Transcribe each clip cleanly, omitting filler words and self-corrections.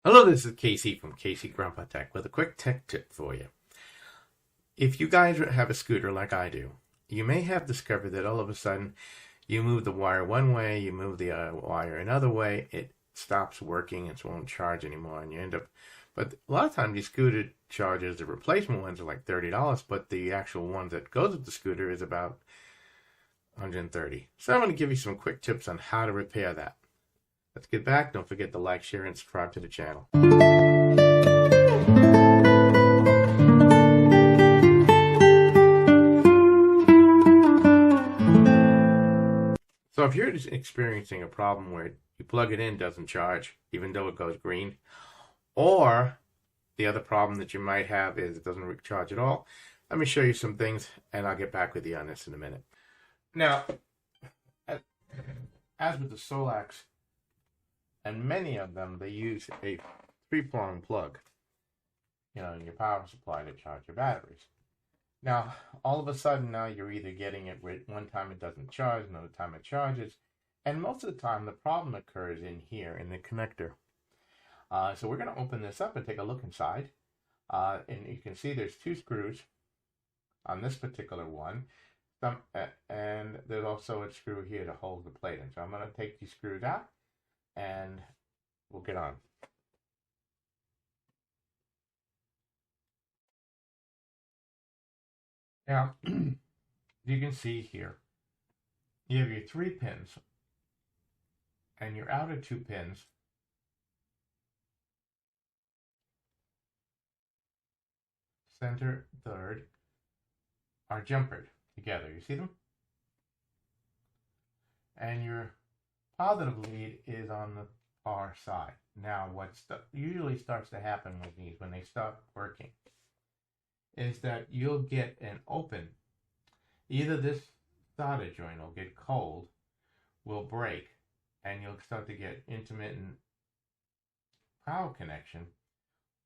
Hello, this is Casey from Casey Grandpa Tech with a quick tech tip for you. If you guys have a scooter like I do, you may have discovered that all of a sudden you move the wire one way, you move the wire another way, it stops working, it won't charge anymore, and you end up. But a lot of times these scooter chargers, the replacement ones are like $30, but the actual ones that goes with the scooter is about $130. So I'm going to give you some quick tips on how to repair that. Let's get back. Don't forget to like, share, and subscribe to the channel. So if you're experiencing a problem where you plug it in, doesn't charge, even though it goes green, or the other problem that you might have is it doesn't charge at all, let me show you some things, and I'll get back with you on this in a minute. Now, as with the Solax, and many of them, they use a 3-prong plug, in your power supply to charge your batteries. Now, all of a sudden now you're either getting it one time it doesn't charge, another time it charges, and most of the time the problem occurs in here in the connector. So we're going to open this up and take a look inside. And you can see there's 2 screws on this particular one. And there's also a screw here to hold the plate in. So I'm going to take these screws out and we'll get on. Now, you can see here, you have your 3 pins and your outer 2 pins center, third, are jumpered together. You see them? And your positive lead is on the far side. Now, what usually starts to happen with these when they start working is that you'll get an open. Either this solder joint will get cold, will break, and you'll start to get intermittent power connection,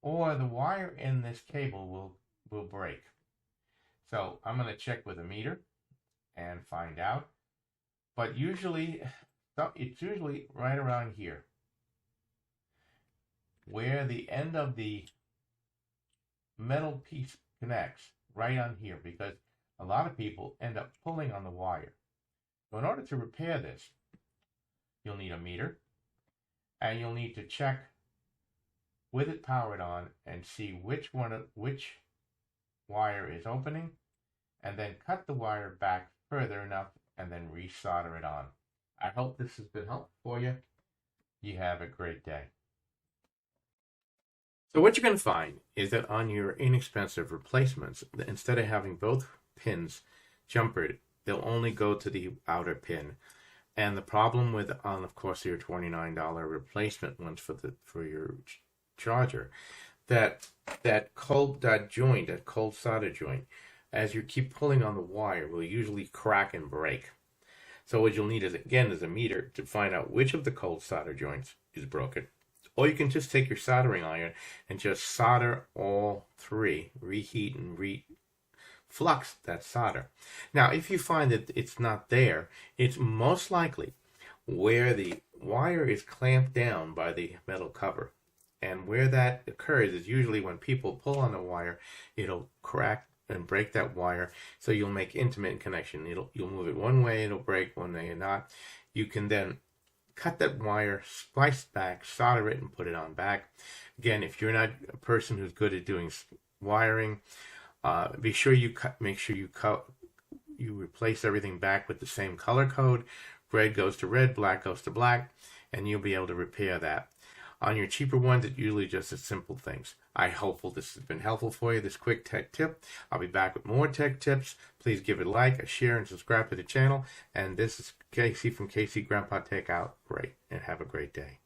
or the wire in this cable will break. So I'm going to check with a meter and find out. But usually, it's usually right around here, where the end of the metal piece connects, right on here, because a lot of people end up pulling on the wire. So in order to repair this, you'll need a meter, and you'll need to check with it powered on and see which wire is opening, and then cut the wire back further enough and then resolder it on. I hope this has been helpful for you. You have a great day. So what you're going to find is that on your inexpensive replacements, instead of having both pins jumpered, they'll only go to the outer pin. And the problem with, of course, your $29 replacement ones for your charger, that cold solder joint, as you keep pulling on the wire, will usually crack and break. So what you'll need is a meter to find out which of the cold solder joints is broken. Or you can just take your soldering iron and just solder all 3, reheat and reflux that solder. Now, if you find that it's not there, it's most likely where the wire is clamped down by the metal cover. And where that occurs is usually when people pull on the wire, it'll crack and break that wire, so you'll make intermittent connection. You'll move it one way, it'll break, one way not. You can then cut that wire, splice back, solder it, and put it on back. Again, if you're not a person who's good at doing wiring, be sure you replace everything back with the same color code. Red goes to red, black goes to black, and you'll be able to repair that. On your cheaper ones, it's usually just as simple things. I hope this has been helpful for you, this quick tech tip. I'll be back with more tech tips. Please give it a like, a share, and subscribe to the channel. And this is Casey from Casey Grandpa Tech out. Great, and have a great day.